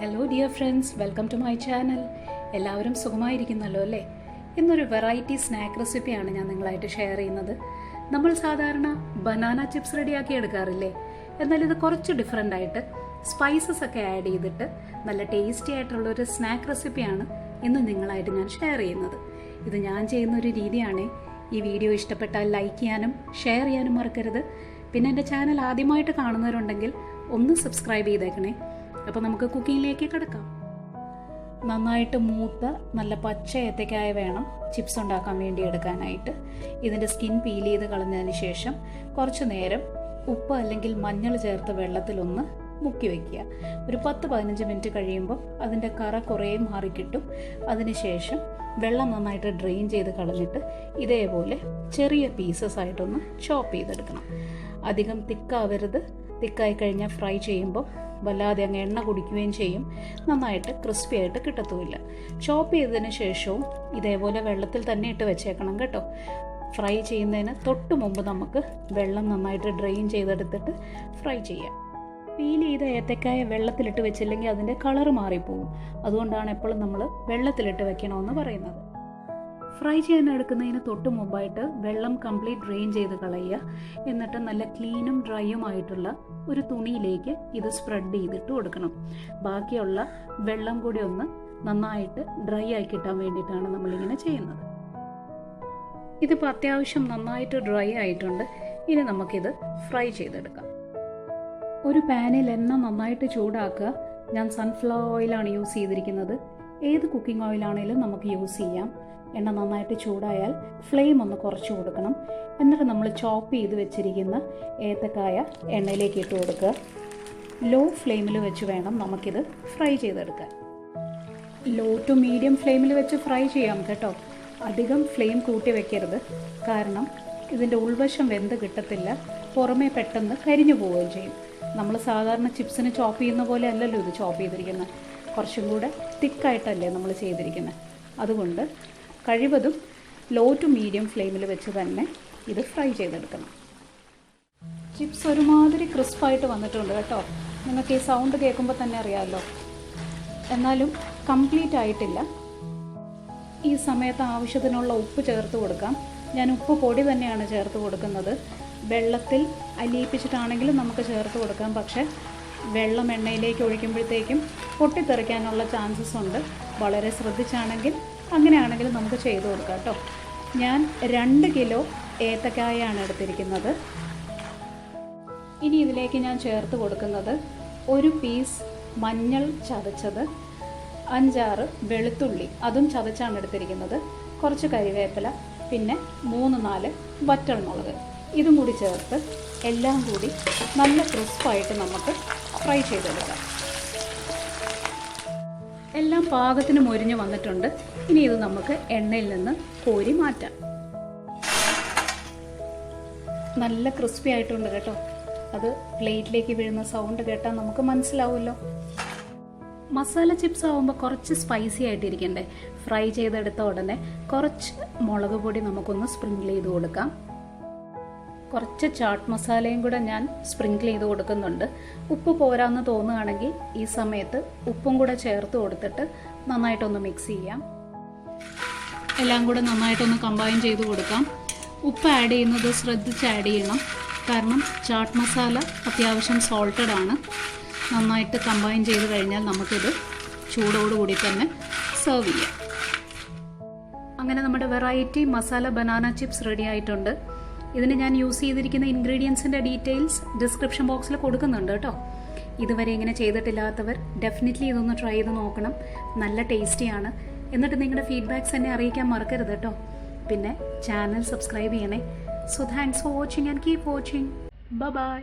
Hello dear friends, welcome to my channel. എല്ലാവരും സുഖമായിരിക്കുന്നല്ലോ അല്ലേ? ഇന്നൊരു വെറൈറ്റി സ്നാക്ക് റെസിപ്പിയാണ് ഞാൻ നിങ്ങളായിട്ട് ഷെയർ ചെയ്യുന്നത്. നമ്മൾ സാധാരണ ബനാന ചിപ്സ് റെഡിയാക്കി എടുക്കാറില്ലേ? എന്നാൽ ഇത് കുറച്ച് ഡിഫറെൻ്റ് ആയിട്ട് സ്പൈസസ് ഒക്കെ ആഡ് ചെയ്തിട്ട് നല്ല ടേസ്റ്റി ആയിട്ടുള്ളൊരു സ്നാക്ക് റെസിപ്പിയാണ് ഇന്ന് നിങ്ങളായിട്ട് ഞാൻ ഷെയർ ചെയ്യുന്നത്. ഇത് ഞാൻ ചെയ്യുന്ന ഒരു രീതിയാണ്. ഈ വീഡിയോ ഇഷ്ടപ്പെട്ടാൽ ലൈക്ക് ചെയ്യാനും ഷെയർ ചെയ്യാനും മറക്കരുത്. പിന്നെ എൻ്റെ ചാനൽ ആദ്യമായിട്ട് കാണുന്നവരുണ്ടെങ്കിൽ ഒന്ന് സബ്സ്ക്രൈബ് ചെയ്തേക്കണേ. അപ്പോൾ നമുക്ക് കുക്കിങ്ങിലേക്ക് കിടക്കാം. നന്നായിട്ട് മൂത്ത നല്ല പച്ച ഏത്തക്കായ വേണം ചിപ്സ് ഉണ്ടാക്കാൻ വേണ്ടി എടുക്കാനായിട്ട്. ഇതിൻ്റെ സ്കിൻ പീൽ ചെയ്ത് കളഞ്ഞതിന് ശേഷം കുറച്ച് നേരം ഉപ്പ് അല്ലെങ്കിൽ മഞ്ഞൾ ചേർത്ത് വെള്ളത്തിലൊന്ന് മുക്കി വയ്ക്കുക. ഒരു 10-15 മിനിറ്റ് കഴിയുമ്പോൾ അതിൻ്റെ കറ കുറേ മാറിക്കിട്ടും. അതിനുശേഷം വെള്ളം നന്നായിട്ട് ഡ്രെയിൻ ചെയ്ത് കളഞ്ഞിട്ട് ഇതേപോലെ ചെറിയ പീസസ് ആയിട്ടൊന്ന് ചോപ്പ് ചെയ്തെടുക്കണം. അധികം തിക്കാവരുത്. തിക്കായി കഴിഞ്ഞാൽ ഫ്രൈ ചെയ്യുമ്പോൾ വല്ലാതെ അങ്ങ് എണ്ണ കുടിക്കുകയും ചെയ്യും. നന്നായിട്ട് ക്രിസ്പി ആയിട്ട് കിട്ടത്തുമില്ല. ചോപ്പ് ചെയ്തതിന് ശേഷവും ഇതേപോലെ വെള്ളത്തിൽ തന്നെ ഇട്ട് വെച്ചേക്കണം കേട്ടോ. ഫ്രൈ ചെയ്യുന്നതിന് തൊട്ട് മുമ്പ് നമുക്ക് വെള്ളം നന്നായിട്ട് ഡ്രെയിൻ ചെയ്തെടുത്തിട്ട് ഫ്രൈ ചെയ്യാം. പീൽ ചെയ്ത ഏത്തക്കായ വെള്ളത്തിലിട്ട് വെച്ചില്ലെങ്കിൽ അതിൻ്റെ കളറ് മാറിപ്പോവും. അതുകൊണ്ടാണ് എപ്പോഴും നമ്മൾ വെള്ളത്തിലിട്ട് വെക്കണമെന്ന് പറയുന്നത്. ഫ്രൈ ചെയ്യാൻ എടുക്കുന്നതിന് തൊട്ട് മുമ്പായിട്ട് വെള്ളം കംപ്ലീറ്റ് ഡ്രെയിൻ ചെയ്ത് കളയുക. എന്നിട്ട് നല്ല ക്ലീനും ഡ്രൈയും ആയിട്ടുള്ള ഒരു തുണിയിലേക്ക് ഇത് സ്പ്രെഡ് ചെയ്തിട്ട് കൊടുക്കണം. ബാക്കിയുള്ള വെള്ളം കൂടി ഒന്ന് നന്നായിട്ട് ഡ്രൈ ആയി കിട്ടാൻ വേണ്ടിയിട്ടാണ് നമ്മളിങ്ങനെ ചെയ്യുന്നത്. ഇതിപ്പോൾ അത്യാവശ്യം നന്നായിട്ട് ഡ്രൈ ആയിട്ടുണ്ട്. ഇനി നമുക്കിത് ഫ്രൈ ചെയ്തെടുക്കാം. ഒരു പാനിൽ എണ്ണ നന്നായിട്ട് ചൂടാക്കുക. ഞാൻ സൺഫ്ലവർ ഓയിലാണ് യൂസ് ചെയ്തിരിക്കുന്നത്. ഏത് കുക്കിംഗ് ഓയിലാണെങ്കിലും നമുക്ക് യൂസ് ചെയ്യാം. എണ്ണ നന്നായിട്ട് ചൂടായാൽ ഫ്ലെയിം ഒന്ന് കുറച്ച് കൊടുക്കണം. എന്നിട്ട് നമ്മൾ ചോപ്പ് ചെയ്ത് വെച്ചിരിക്കുന്ന ഏത്തക്കായ എണ്ണയിലേക്ക് ഇട്ട് കൊടുക്കുക. ലോ ഫ്ലെയിമിൽ വെച്ച് വേണം നമുക്കിത് ഫ്രൈ ചെയ്തെടുക്കാൻ. ലോ ടു മീഡിയം ഫ്ലെയിമിൽ വെച്ച് ഫ്രൈ ചെയ്യാം കേട്ടോ. അധികം ഫ്ലെയിം കൂട്ടി വെക്കരുത്. കാരണം ഇതിൻ്റെ ഉൾവശം വെന്ത് കിട്ടത്തില്ല. പുറമേ പെട്ടെന്ന് കരിഞ്ഞു പോവുകയും ചെയ്യും. നമ്മൾ സാധാരണ ചിപ്സിന് ചോപ്പ് ചെയ്യുന്ന പോലെ അല്ലല്ലോ ഇത് ചോപ്പ് ചെയ്തിരിക്കുന്നത്. കുറച്ചും കൂടെ തിക്കായിട്ടല്ലേ നമ്മൾ ചെയ്തിരിക്കുന്നത്. അതുകൊണ്ട് കഴിവതും ലോ ടു മീഡിയം ഫ്ലെയിമിൽ വെച്ച് തന്നെ ഇത് ഫ്രൈ ചെയ്തെടുക്കണം. ചിപ്സ് ഒരുമാതിരി ക്രിസ്പായിട്ട് വന്നിട്ടുണ്ട് കേട്ടോ. നിങ്ങൾക്ക് ഈ സൗണ്ട് കേൾക്കുമ്പോൾ തന്നെ അറിയാമല്ലോ. എന്നാലും കംപ്ലീറ്റ് ആയിട്ടില്ല. ഈ സമയത്ത് ആവശ്യത്തിനുള്ള ഉപ്പ് ചേർത്ത് കൊടുക്കാം. ഞാൻ ഉപ്പ് പൊടി തന്നെയാണ് ചേർത്ത് കൊടുക്കുന്നത്. വെള്ളത്തിൽ അലിയിപ്പിച്ചിട്ടാണെങ്കിലും നമുക്ക് ചേർത്ത് കൊടുക്കാം. പക്ഷേ വെള്ളം എണ്ണയിലേക്ക് ഒഴിക്കുമ്പോഴത്തേക്കും പൊട്ടിത്തെറിക്കാനുള്ള ചാൻസസ് ഉണ്ട്. വളരെ ശ്രദ്ധിച്ചാണെങ്കിൽ അങ്ങനെയാണെങ്കിൽ നമുക്ക് ചെയ്തു കൊടുക്കാം കേട്ടോ. ഞാൻ 2 കിലോ ഏത്തക്കായാണ് എടുത്തിരിക്കുന്നത്. ഇനി ഇതിലേക്ക് ഞാൻ ചേർത്ത് കൊടുക്കുന്നത് 1 പീസ് മഞ്ഞൾ ചതച്ചത്, 5-6 വെളുത്തുള്ളി അതും ചതച്ചാണ് എടുത്തിരിക്കുന്നത്, കുറച്ച് കരിവേപ്പില, പിന്നെ 3-4 വറ്റൽമുളക്. ഇതും കൂടി ചേർത്ത് എല്ലാം കൂടി നല്ല ക്രിസ്പായിട്ട് നമുക്ക് ഫ്രൈ ചെയ്തെടുക്കാം. എല്ലാം പാകത്തിന് മൊരിഞ്ഞ് വന്നിട്ടുണ്ട്. ഇനി ഇത് നമുക്ക് എണ്ണയിൽ നിന്ന് കോരി മാറ്റാം. നല്ല ക്രിസ്പി ആയിട്ടുണ്ട് കേട്ടോ. അത് പ്ലേറ്റിലേക്ക് വീഴുന്ന സൗണ്ട് കേട്ടാൽ നമുക്ക് മനസ്സിലാവുമല്ലോ. മസാല ചിപ്സ് ആകുമ്പോൾ കുറച്ച് സ്പൈസി ആയിട്ടിരിക്കണ്ടേ. ഫ്രൈ ചെയ്തെടുത്ത ഉടനെ കുറച്ച് മുളക് പൊടി നമുക്കൊന്ന് സ്പ്രിങ്കിൾ ചെയ്ത് കൊടുക്കാം. കുറച്ച് ചാട്ട് മസാലയും കൂടെ ഞാൻ സ്പ്രിങ്കിൾ ചെയ്ത് കൊടുക്കുന്നുണ്ട്. ഉപ്പ് പോരാന്ന് തോന്നുകയാണെങ്കിൽ ഈ സമയത്ത് ഉപ്പും കൂടെ ചേർത്ത് കൊടുത്തിട്ട് നന്നായിട്ടൊന്ന് മിക്സ് ചെയ്യാം. എല്ലാം കൂടെ നന്നായിട്ടൊന്ന് കമ്പൈൻ ചെയ്ത് കൊടുക്കാം. ഉപ്പ് ആഡ് ചെയ്യുന്നത് ശ്രദ്ധിച്ച് ആഡ് ചെയ്യണം. കാരണം ചാട്ട് മസാല അത്യാവശ്യം സോൾട്ടഡ് ആണ്. നന്നായിട്ട് കമ്പൈൻ ചെയ്ത് കഴിഞ്ഞാൽ നമുക്കിത് ചൂടോടുകൂടി തന്നെ സെർവ് ചെയ്യാം. അങ്ങനെ നമ്മുടെ variety masala banana chips ready ആയിട്ടുണ്ട്. ഇതിന് ഞാൻ യൂസ് ചെയ്തിരിക്കുന്ന ഇൻഗ്രീഡിയൻസിൻ്റെ ഡീറ്റെയിൽസ് ഡിസ്ക്രിപ്ഷൻ ബോക്സിൽ കൊടുക്കുന്നുണ്ട് കേട്ടോ. ഇതുവരെ ഇങ്ങനെ ചെയ്തിട്ടില്ലാത്തവർ ഡെഫിനറ്റ്ലി ഇതൊന്ന് ട്രൈ ചെയ്ത് നോക്കണം. നല്ല ടേസ്റ്റിയാണ്. എന്നിട്ട് നിങ്ങളുടെ ഫീഡ്ബാക്ക്സ് എന്നെ അറിയിക്കാൻ മറക്കരുത് കേട്ടോ. പിന്നെ ചാനൽ സബ്സ്ക്രൈബ് ചെയ്യണേ. So thanks for watching and keep watching. By.